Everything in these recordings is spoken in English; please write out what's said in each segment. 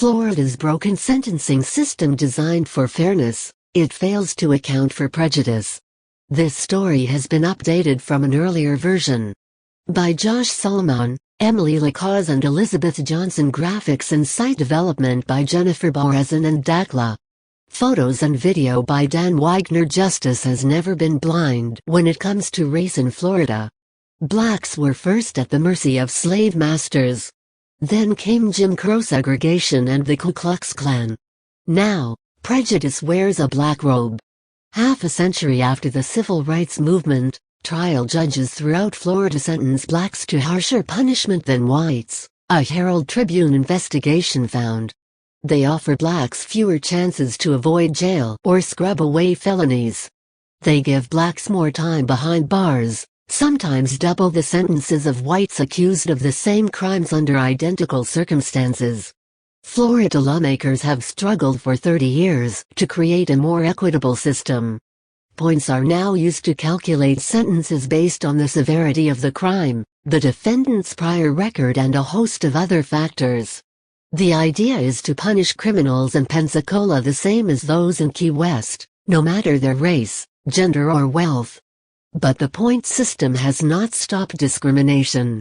Florida's broken sentencing system designed for fairness, it fails to account for prejudice. This story has been updated from an earlier version. By Josh Solomon, Emily Lacaze and Elizabeth Johnson. Graphics and site development by Jennifer Borazin and Dakla. Photos and video by Dan Wagner. Justice has never been blind when it comes to race in Florida. Blacks were first at the mercy of slave masters. Then came Jim Crow segregation and the Ku Klux Klan. Now, prejudice wears a black robe. Half a century after the civil rights movement, trial judges throughout Florida sentence blacks to harsher punishment than whites, a Herald Tribune investigation found. They offer blacks fewer chances to avoid jail or scrub away felonies. They give blacks more time behind bars, sometimes double the sentences of whites accused of the same crimes under identical circumstances. Florida lawmakers have struggled for 30 years to create a more equitable system. Points are now used to calculate sentences based on the severity of the crime, the defendant's prior record and a host of other factors. The idea is to punish criminals in Pensacola the same as those in Key West, no matter their race, gender or wealth. But the point system has not stopped discrimination.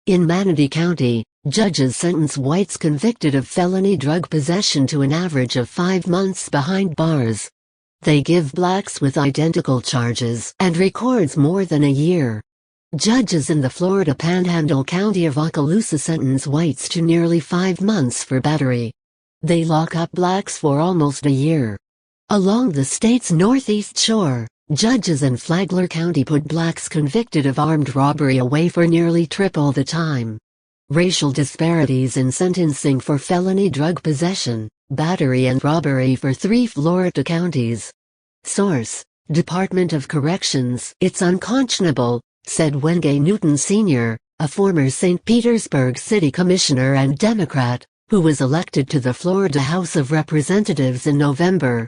In Manatee County, judges sentence whites convicted of felony drug possession to an average of 5 months behind bars. They give blacks with identical charges and records more than a year. Judges in the Florida Panhandle County of Okaloosa sentence whites to nearly 5 months for battery. They lock up blacks for almost a year. Along the state's northeast shore, judges in Flagler County put blacks convicted of armed robbery away for nearly triple the time. Racial disparities in sentencing for felony drug possession, battery and robbery for 3 Florida counties. Source: Department of Corrections. "It's unconscionable," said Wenge Newton Sr., a former St. Petersburg City Commissioner and Democrat, who was elected to the Florida House of Representatives in November.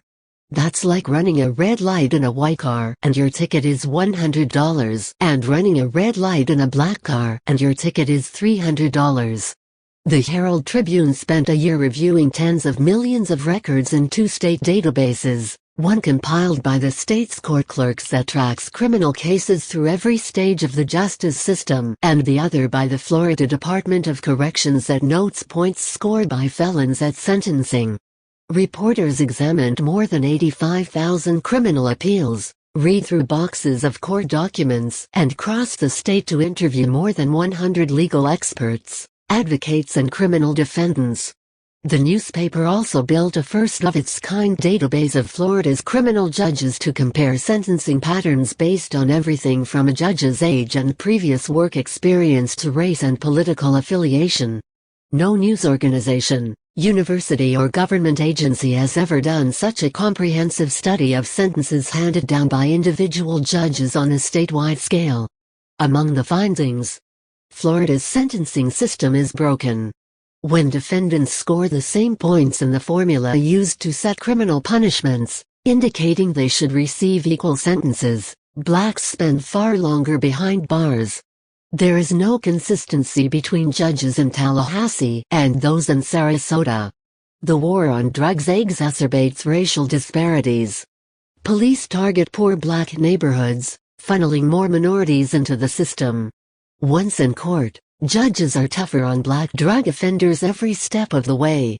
"That's like running a red light in a white car and your ticket is $100, and running a red light in a black car and your ticket is $300. The Herald Tribune spent a year reviewing tens of millions of records in 2 state databases, one compiled by the state's court clerks that tracks criminal cases through every stage of the justice system, and the other by the Florida Department of Corrections that notes points scored by felons at sentencing. Reporters examined more than 85,000 criminal appeals, read through boxes of court documents, and crossed the state to interview more than 100 legal experts, advocates and criminal defendants. The newspaper also built a first-of-its-kind database of Florida's criminal judges to compare sentencing patterns based on everything from a judge's age and previous work experience to race and political affiliation. No news organization, university or government agency has ever done such a comprehensive study of sentences handed down by individual judges on a statewide scale. Among the findings, Florida's sentencing system is broken. When defendants score the same points in the formula used to set criminal punishments, indicating they should receive equal sentences, blacks spend far longer behind bars. There is no consistency between judges in Tallahassee and those in Sarasota. The war on drugs exacerbates racial disparities. Police target poor black neighborhoods, funneling more minorities into the system. Once in court, judges are tougher on black drug offenders every step of the way.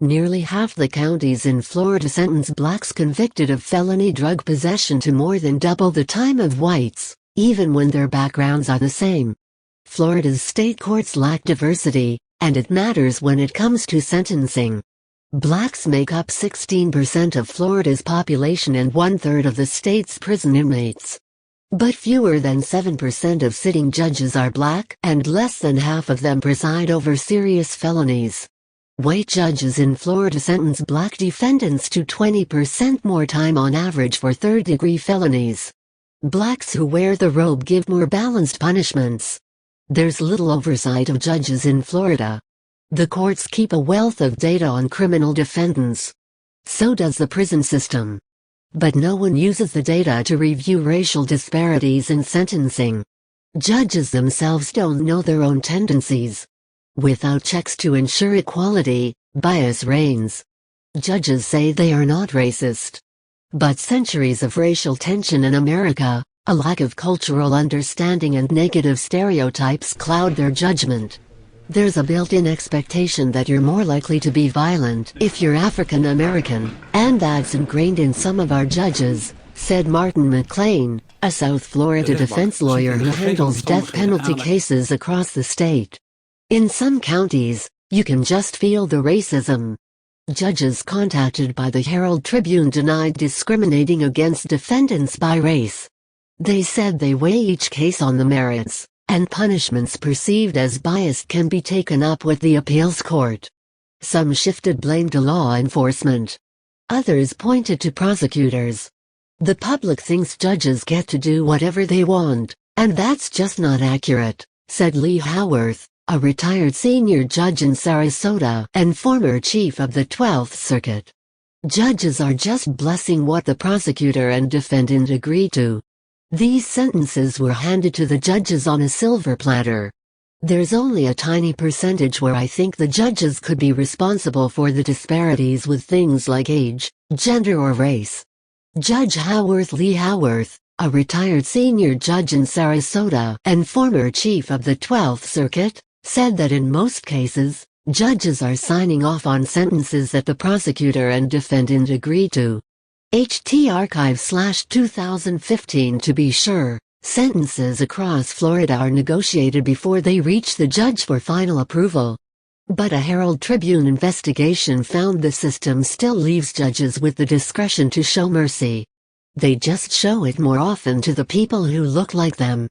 Nearly half the counties in Florida sentence blacks convicted of felony drug possession to more than double the time of whites, even when their backgrounds are the same. Florida's state courts lack diversity, and it matters when it comes to sentencing. Blacks make up 16% of Florida's population and 1/3 of the state's prison inmates. But fewer than 7% of sitting judges are black, and less than half of them preside over serious felonies. White judges in Florida sentence black defendants to 20% more time on average for third-degree felonies. Blacks who wear the robe give more balanced punishments. There's little oversight of judges in Florida. The courts keep a wealth of data on criminal defendants. So does the prison system. But no one uses the data to review racial disparities in sentencing. Judges themselves don't know their own tendencies. Without checks to ensure equality, Bias reigns. Judges say they are not racist. But centuries of racial tension in America, a lack of cultural understanding and negative stereotypes cloud their judgment. There's a built-in expectation that you're more likely to be violent if you're African American, and that's ingrained in some of our judges, said Martin McLean, a South Florida defense lawyer who handles death penalty cases across the state. In some counties, you can just feel the racism. Judges contacted by the Herald Tribune denied discriminating against defendants by race. They said they weigh each case on the merits, and punishments perceived as biased can be taken up with the appeals court. Some shifted blame to law enforcement. Others pointed to prosecutors. The public thinks judges get to do whatever they want, and that's just not accurate, said Lee Howarth, a retired senior judge in Sarasota and former chief of the 12th Circuit. Judges are just blessing what the prosecutor and defendant agree to. These sentences were handed to the judges on a silver platter. There's only a tiny percentage where I think the judges could be responsible for the disparities with things like age, gender or race. Judge Lee Howarth, a retired senior judge in Sarasota and former chief of the 12th Circuit, said that in most cases, judges are signing off on sentences that the prosecutor and defendant agree to. HT Archive/2015 To be sure, sentences across Florida are negotiated before they reach the judge for final approval. But a Herald Tribune investigation found the system still leaves judges with the discretion to show mercy. They just show it more often to the people who look like them.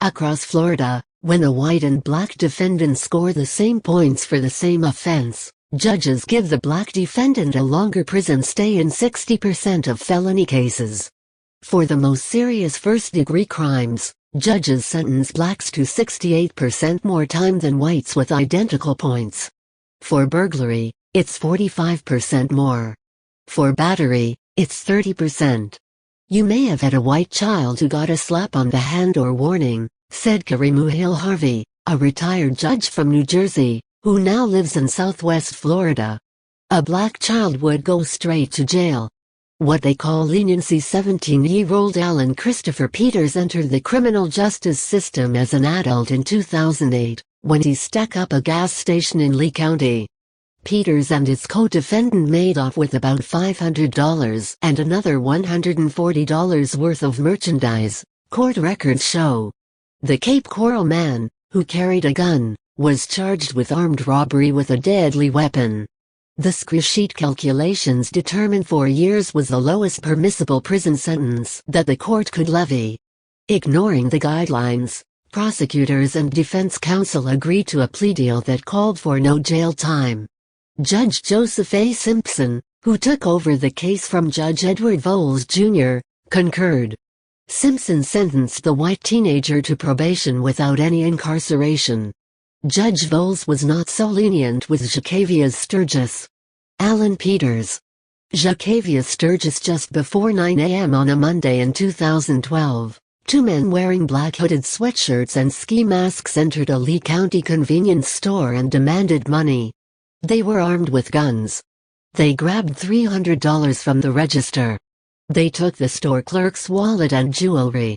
Across Florida, when a white and black defendant score the same points for the same offense, judges give the black defendant a longer prison stay in 60% of felony cases. For the most serious first-degree crimes, judges sentence blacks to 68% more time than whites with identical points. For burglary, it's 45% more. For battery, it's 30%. You may have had a white child who got a slap on the hand or warning, said Karimuhil Harvey, a retired judge from New Jersey, who now lives in Southwest Florida. A black child would go straight to jail. What they call leniency. 17-year-old Alan Christopher Peters entered the criminal justice system as an adult in 2008, when he stuck up a gas station in Lee County. Peters and his co-defendant made off with about $500 and another $140 worth of merchandise, court records show. The Cape Coral man, who carried a gun, was charged with armed robbery with a deadly weapon. The spreadsheet calculations determined 4 years was the lowest permissible prison sentence that the court could levy. Ignoring the guidelines, prosecutors and defense counsel agreed to a plea deal that called for no jail time. Judge Joseph A. Simpson, who took over the case from Judge Edward Voles Jr., concurred. Simpson sentenced the white teenager to probation without any incarceration. Judge Voles was not so lenient with Zacchavius Sturgis. Alan Peters. Zacchavius Sturgis. Just before 9 a.m. on a Monday in 2012, two men wearing black hooded sweatshirts and ski masks entered a Lee County convenience store and demanded money. They were armed with guns. They grabbed $300 from the register. They took the store clerk's wallet and jewelry.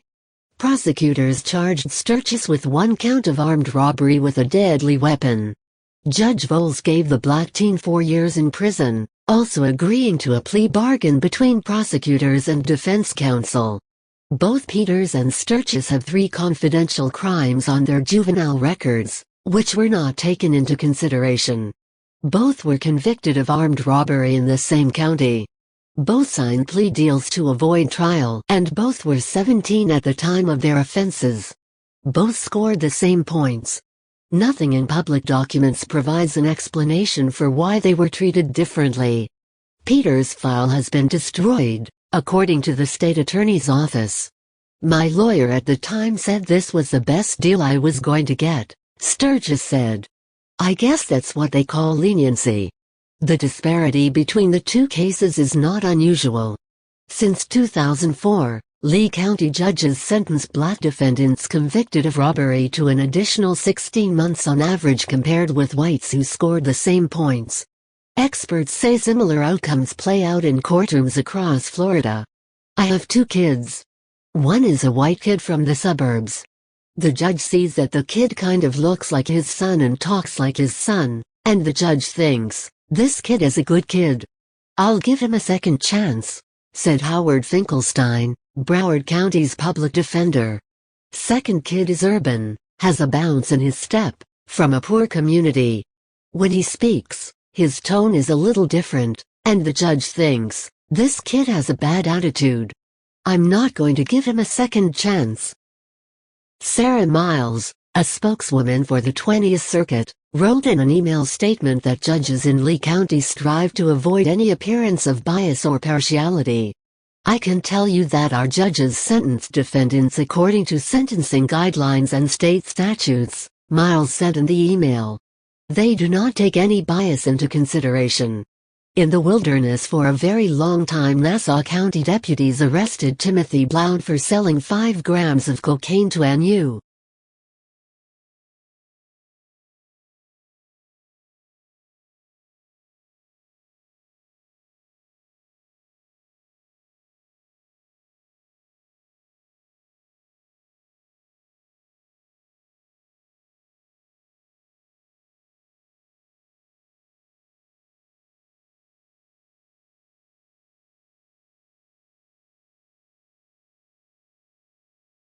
Prosecutors charged Sturgis with 1 count of armed robbery with a deadly weapon. Judge Voles gave the black teen 4 years in prison, also agreeing to a plea bargain between prosecutors and defense counsel. Both Peters and Sturgis have 3 confidential crimes on their juvenile records, which were not taken into consideration. Both were convicted of armed robbery in the same county. Both signed plea deals to avoid trial, and both were 17 at the time of their offenses. Both scored the same points. Nothing in public documents provides an explanation for why they were treated differently. Peters' file has been destroyed, according to the state attorney's office. My lawyer at the time said this was the best deal I was going to get, Sturgis said. I guess that's what they call leniency. The disparity between the two cases is not unusual. Since 2004, Lee County judges sentenced black defendants convicted of robbery to an additional 16 months on average compared with whites who scored the same points. Experts say similar outcomes play out in courtrooms across Florida. I have 2 kids. One is a white kid from the suburbs. The judge sees that the kid kind of looks like his son and talks like his son, and the judge thinks, this kid is a good kid. I'll give him a second chance, said Howard Finkelstein, Broward County's public defender. Second kid is urban, has a bounce in his step, from a poor community. When he speaks, his tone is a little different, and the judge thinks, this kid has a bad attitude. I'm not going to give him a second chance. Sarah Miles, a spokeswoman for the 20th Circuit, wrote in an email statement that judges in Lee County strive to avoid any appearance of bias or partiality. I can tell you that our judges sentence defendants according to sentencing guidelines and state statutes, Miles said in the email. They do not take any bias into consideration. In the wilderness for a very long time, Nassau County deputies arrested Timothy Blount for selling 5 grams of cocaine to NU,